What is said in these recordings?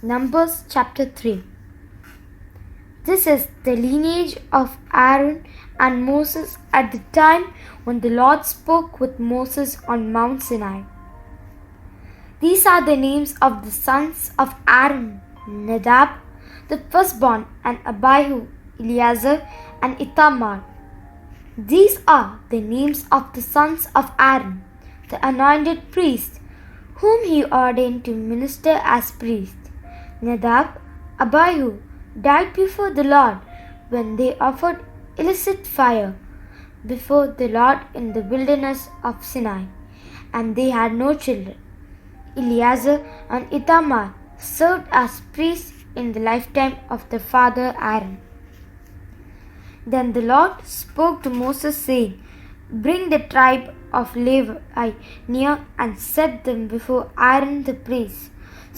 Numbers chapter 3. This is the lineage of Aaron and Moses at the time when the Lord spoke with Moses on Mount Sinai. These are the names of the sons of Aaron: Nadab, the firstborn, and Abihu, Eleazar, and Ithamar. These are the names of the sons of Aaron, the anointed priest, whom he ordained to minister as priests. Nadab, Abihu died before the Lord when they offered illicit fire before the Lord in the wilderness of Sinai, and they had no children. Eleazar and Ithamar served as priests in the lifetime of their father Aaron. Then the Lord spoke to Moses, saying, "Bring the tribe of Levi near and set them before Aaron the priest,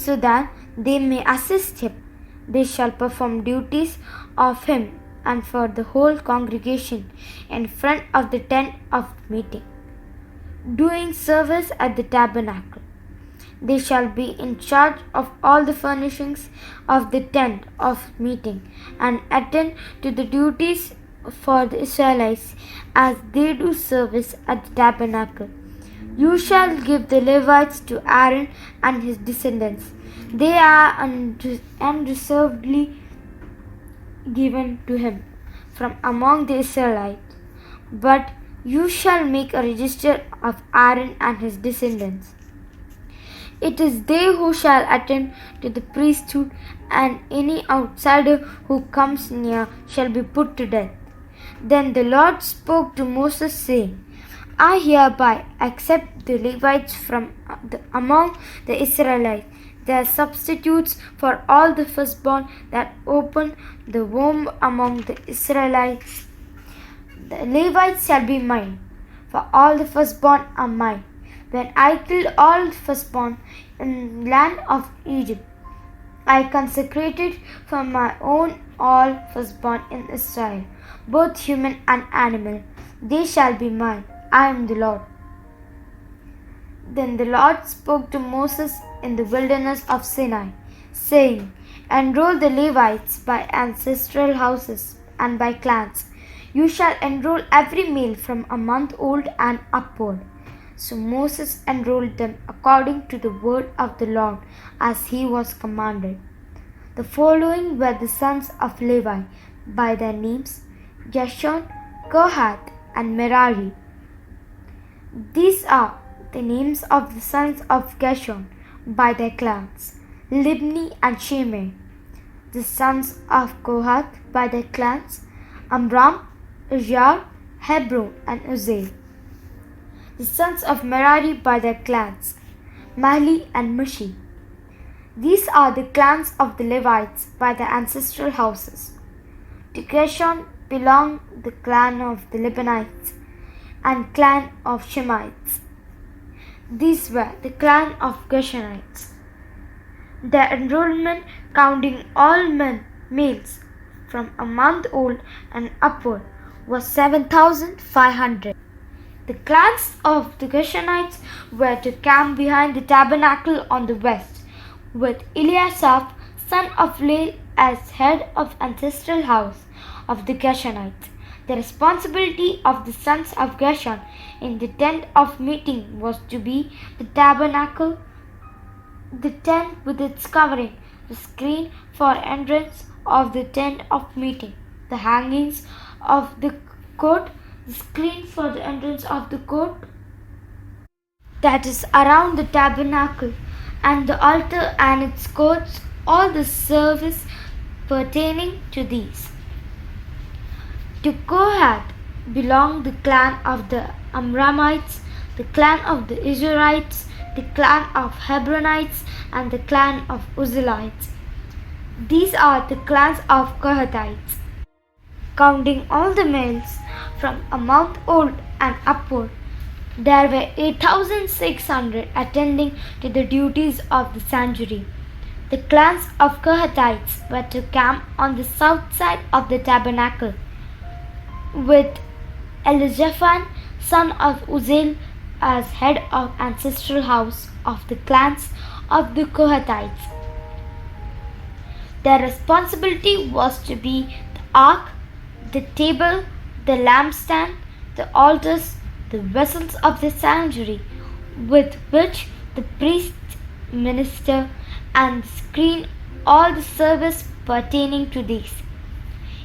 so that they may assist him. They shall perform duties of him and for the whole congregation in front of the tent of meeting, doing service at the tabernacle. They shall be in charge of all the furnishings of the tent of meeting and attend to the duties for the Israelites as they do service at the tabernacle. You shall give the Levites to Aaron and his descendants. They are unreservedly given to him from among the Israelites. But you shall make a register of Aaron and his descendants. It is they who shall attend to the priesthood, and any outsider who comes near shall be put to death." Then the Lord spoke to Moses, saying, "I hereby accept the Levites from among the Israelites. They are substitutes for all the firstborn that open the womb among the Israelites. The Levites shall be mine, for all the firstborn are mine. When I killed all the firstborn in the land of Egypt, I consecrated for my own all firstborn in Israel, both human and animal. They shall be mine. I am the Lord." Then the Lord spoke to Moses in the wilderness of Sinai, saying, "Enroll the Levites by ancestral houses and by clans. You shall enroll every male from a month old and upward." So Moses enrolled them according to the word of the Lord as he was commanded. The following were the sons of Levi by their names: Gershon, Kohath, and Merari. These are the names of the sons of Gershon by their clans: Libni and Shimei. The sons of Kohath by their clans: Amram, Izhar, Hebron, and Uzziel. The sons of Merari by their clans: Mahli and Mushi. These are the clans of the Levites by their ancestral houses. To Gershon belonged the clan of the Libanites and clan of Shemites. These were the clan of Gershonites. Their enrollment, counting all males from a month old and upward, was 7,500. The clans of the Gershonites were to camp behind the tabernacle on the west, with Eliasaph, son of Lael, as head of ancestral house of the Gershonites. The responsibility of the sons of Gershon in the tent of meeting was to be the tabernacle, the tent with its covering, the screen for entrance of the tent of meeting, the hangings of the court, the screen for the entrance of the court that is around the tabernacle, and the altar and its courts, all the service pertaining to these. To Kohath belonged the clan of the Amramites, the clan of the Izharites, the clan of Hebronites, and the clan of Uzzielites. These are the clans of Kohathites. Counting all the males from a month old and upward, there were 8,600 attending to the duties of the sanctuary. The clans of Kohathites were to camp on the south side of the tabernacle, with Elizaphan, son of Uzziel, as head of ancestral house of the clans of the Kohathites. Their responsibility was to be the ark, the table, the lampstand, the altars, the vessels of the sanctuary, with which the priests minister, and screen all the service pertaining to these.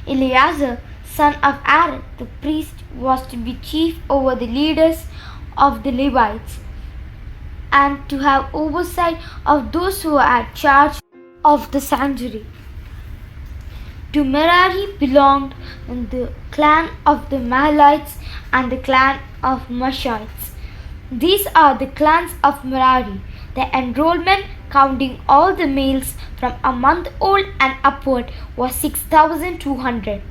Eleazar, son of Aaron, the priest, was to be chief over the leaders of the Levites, and to have oversight of those who had charge of the sanctuary. To Merari belonged the clan of the Mahalites and the clan of Mushites. These are the clans of Merari. The enrollment, counting all the males from a month old and upward, was 6,200.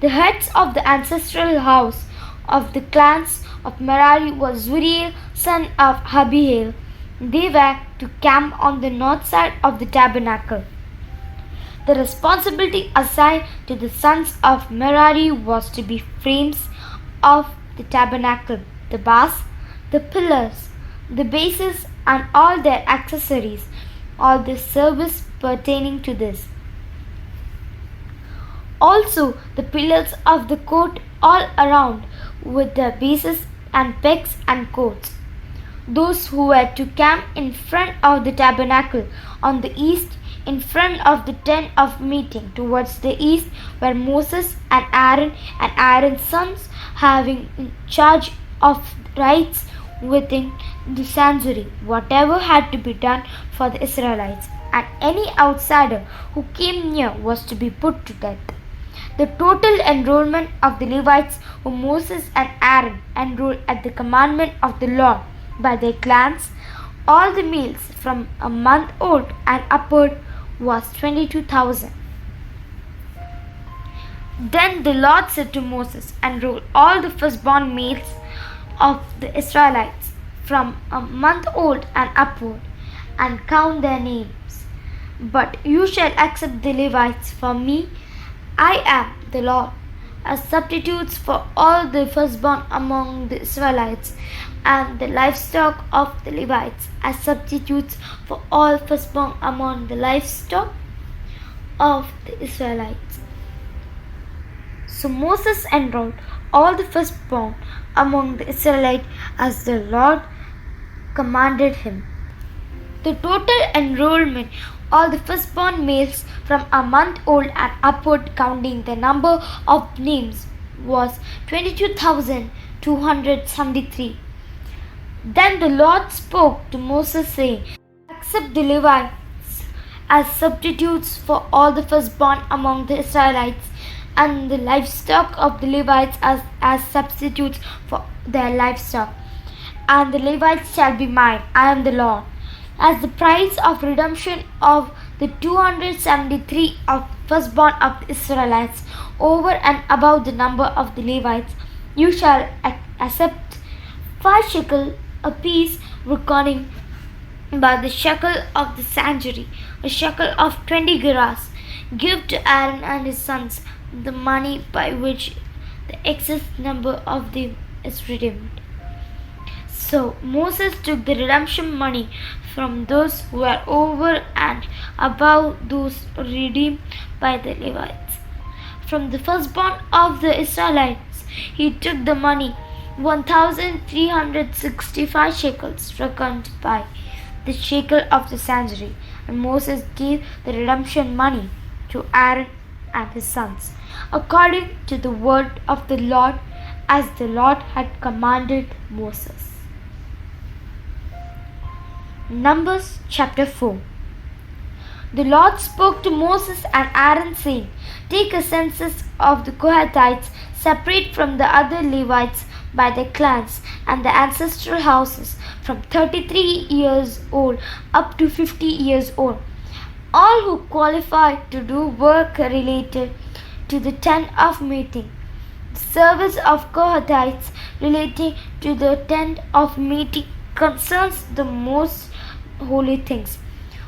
The heads of the ancestral house of the clans of Merari was Zuriel, son of Abihail. They were to camp on the north side of the tabernacle. The responsibility assigned to the sons of Merari was to be frames of the tabernacle, the bars, the pillars, the bases, and all their accessories, all the service pertaining to this. Also the pillars of the court all around, with their bases and pegs and courts. Those who were to camp in front of the tabernacle on the east, in front of the tent of meeting towards the east, were Moses and Aaron's sons, having charge of rites within the sanctuary, whatever had to be done for the Israelites, and any outsider who came near was to be put to death. The total enrollment of the Levites whom Moses and Aaron enrolled at the commandment of the Lord by their clans, all the males from a month old and upward, was 22,000. Then the Lord said to Moses, enroll all the firstborn males of the Israelites from a month old and upward, and count their names. But you shall accept the Levites for me. I am the Lord, as substitutes for all the firstborn among the Israelites, and the livestock of the Levites as substitutes for all firstborn among the livestock of the Israelites. So Moses enrolled all the firstborn among the Israelites as the Lord commanded him. The total enrollment, all the firstborn males from a month old and upward, counting the number of names, was 22,273. Then the Lord spoke to Moses, saying, accept the Levites as substitutes for all the firstborn among the Israelites, and the livestock of the Levites as substitutes for their livestock. And the Levites shall be mine, I am the Lord. As the price of redemption of the 273 of firstborn of the Israelites, over and above the number of the Levites, you shall accept 5 shekels apiece, reckoning by the shekel of the sanctuary, a shekel of 20 gerahs. Give to Aaron and his sons the money by which the excess number of them is redeemed. So Moses took the redemption money from those who were over and above those redeemed by the Levites. From the firstborn of the Israelites he took the money, 1,365 shekels, reckoned by the shekel of the sanctuary. And Moses gave the redemption money to Aaron and his sons, according to the word of the Lord, as the Lord had commanded Moses. Numbers chapter 4. The Lord spoke to Moses and Aaron, saying, take a census of the Kohathites, separate from the other Levites by their clans and their ancestral houses, from 33 years old up to 50 years old, all who qualify to do work related to the tent of meeting. The service of Kohathites relating to the tent of meeting concerns the most holy things.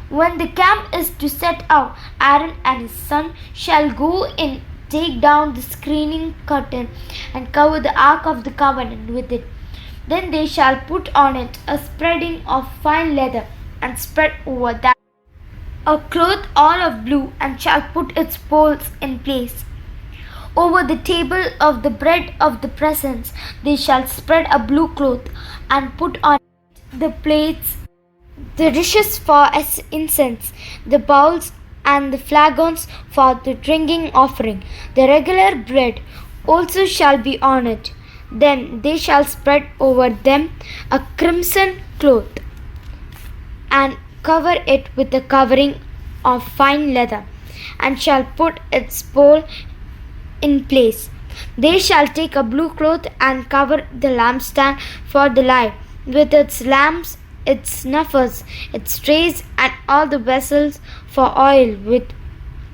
When the camp is to set out, Aaron and his son shall go in, take down the screening curtain, and cover the ark of the covenant with it. Then they shall put on it a spreading of fine leather, and spread over that a cloth all of blue, and shall put its poles in place. Over the table of the bread of the presence, they shall spread a blue cloth, and put on it the plates, the dishes for incense, the bowls, and the flagons for the drinking offering. The regular bread also shall be on it. Then they shall spread over them a crimson cloth, and cover it with a covering of fine leather, and shall put its pole in place. They shall take a blue cloth and cover the lampstand for the light, with its lamps, its snuffers, its trays, and all the vessels for oil with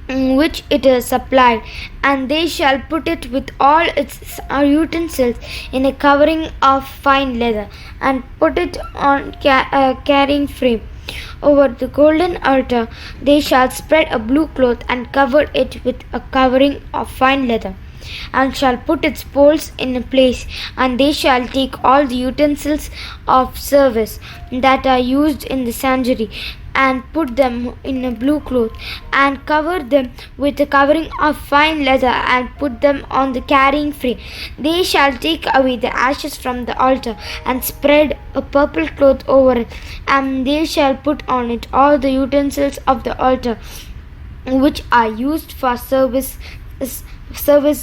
which it is supplied, and they shall put it with all its utensils in a covering of fine leather, and put it on carrying frame. Over the golden altar they shall spread a blue cloth, and cover it with a covering of fine leather, and shall put its poles in a place. And they shall take all the utensils of service that are used in the sanctuary, and put them in a blue cloth, and cover them with a covering of fine leather, and put them on the carrying frame. They shall take away the ashes from the altar, and spread a purple cloth over it, and they shall put on it all the utensils of the altar which are used for service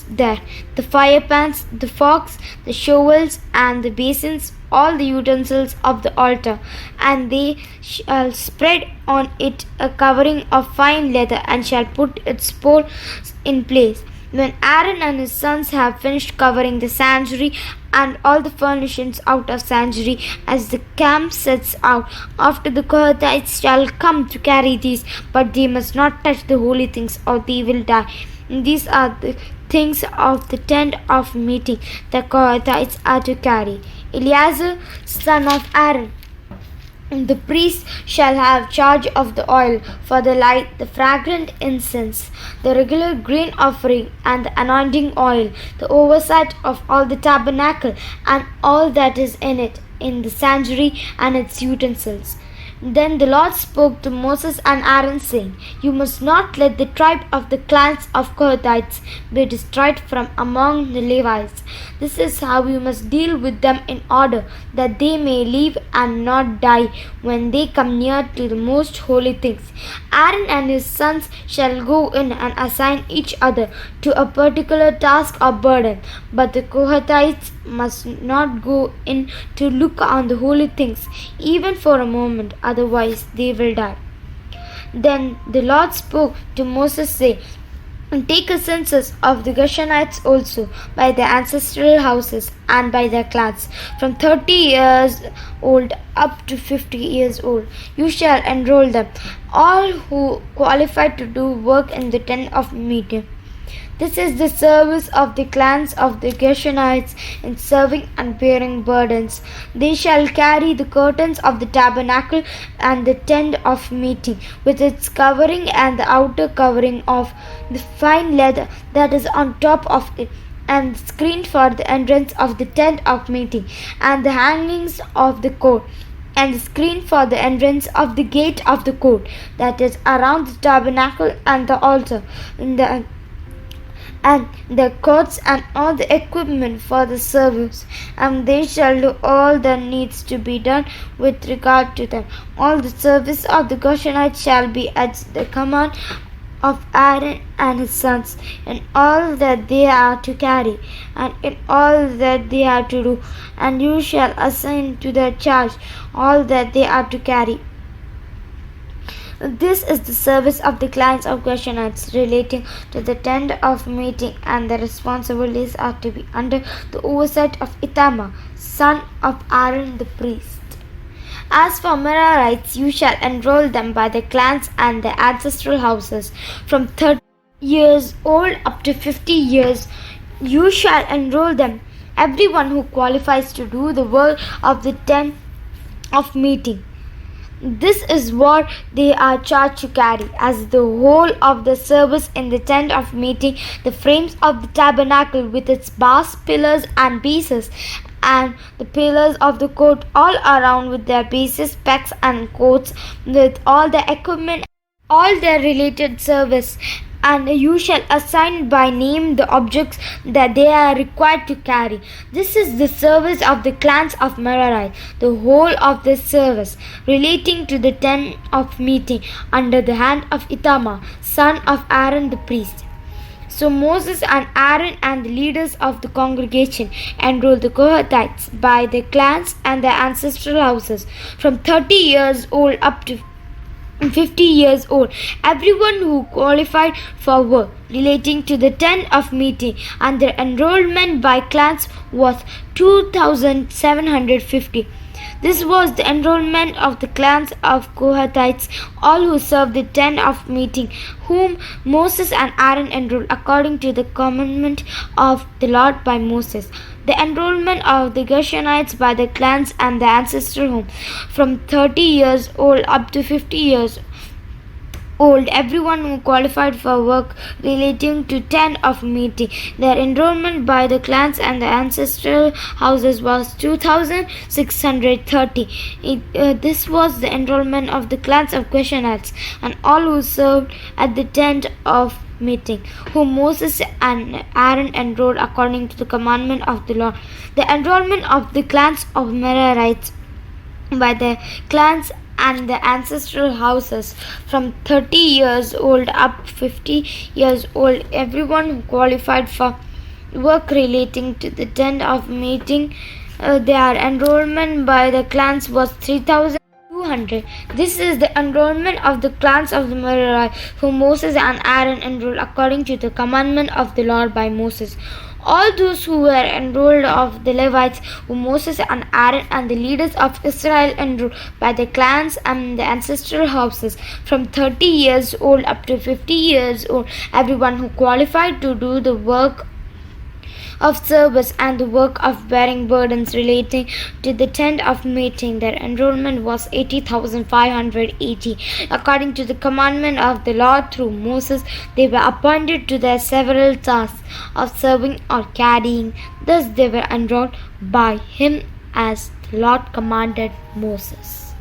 there, the fire pans, the forks, the shovels, and the basins, all the utensils of the altar. And they shall spread on it a covering of fine leather, and shall put its poles in place. When Aaron and his sons have finished covering the sanctuary and all the furnishings out of sanctuary, as the camp sets out, after the Kohathites shall come to carry these, but they must not touch the holy things, or they will die. These are the things of the tent of meeting the Kohathites are to carry. Eleazar, son of Aaron, the priest shall have charge of the oil for the light, the fragrant incense, the regular grain offering, and the anointing oil, the oversight of all the tabernacle and all that is in it, in the sanctuary and its utensils. Then the Lord spoke to Moses and Aaron, saying, You must not let the tribe of the clans of Kohathites be destroyed from among the Levites. This is how you must deal with them, in order that they may live and not die when they come near to the most holy things. Aaron and his sons shall go in and assign each other to a particular task or burden, but the Kohathites must not go in to look on the holy things, even for a moment, otherwise they will die. Then the Lord spoke to Moses, saying, Take a census of the Gershonites also, by their ancestral houses and by their clans, from 30 years old up to 50 years old. You shall enroll them, all who qualify to do work in the tent of meeting. This is the service of the clans of the Gershonites in serving and bearing burdens. They shall carry the curtains of the tabernacle and the tent of meeting, with its covering and the outer covering of the fine leather that is on top of it, and the screen for the entrance of the tent of meeting, and the hangings of the court, and the screen for the entrance of the gate of the court that is around the tabernacle and the altar, and the courts and all the equipment for the service, and they shall do all that needs to be done with regard to them. All the service of the Gershonites shall be at the command of Aaron and his sons, in all that they are to carry, and in all that they are to do, and you shall assign to their charge all that they are to carry. This is the service of the clans of Gershonites relating to the tent of meeting, and the responsibilities are to be under the oversight of Ithamar, son of Aaron the priest. As for Merarites, you shall enroll them by their clans and their ancestral houses, from 30 years old up to 50 years. You shall enroll them, everyone who qualifies to do the work of the tent of meeting. This is what they are charged to carry, as the whole of the service in the tent of meeting, the frames of the tabernacle with its bars, pillars, and bases, and the pillars of the court all around with their bases, pegs, and courts, with all the equipment all their related service, and you shall assign by name the objects that they are required to carry. This is the service of the clans of Merari, the whole of the service relating to the tent of meeting under the hand of Ithamar, son of Aaron the priest. So Moses and Aaron and the leaders of the congregation enrolled the Kohathites by their clans and their ancestral houses from 30 years old up to 50 years old, everyone who qualified for work relating to the tent of meeting, and their enrollment by clans was 2,750. This was the enrollment of the clans of Kohathites, all who served the tent of meeting, whom Moses and Aaron enrolled according to the commandment of the Lord by Moses. The enrollment of the Gershonites by the clans and the ancestral home, from 30 years old up to 50 years old, everyone who qualified for work relating to tent of meeting. Their enrollment by the clans and the ancestral houses was 2,630. This was the enrollment of the clans of Gershonites and all who served at the tent of meeting, whom Moses and Aaron enrolled according to the commandment of the Lord. The enrollment of the clans of Merarites by the clans and the ancestral houses, from 30 years old up 50 years old, everyone who qualified for work relating to the tent of meeting. Their enrollment by the clans was 3,200. This is the enrollment of the clans of the Merari, whom Moses and Aaron enrolled according to the commandment of the Lord by Moses. All those who were enrolled of the Levites, whom Moses and Aaron and the leaders of Israel enrolled by the clans and the ancestral houses, from 30 years old up to 50 years old, everyone who qualified to do the work of service and the work of bearing burdens relating to the tent of meeting. Their enrollment was 80,580. According to the commandment of the Lord through Moses, they were appointed to their several tasks of serving or carrying. Thus they were enrolled by him as the Lord commanded Moses.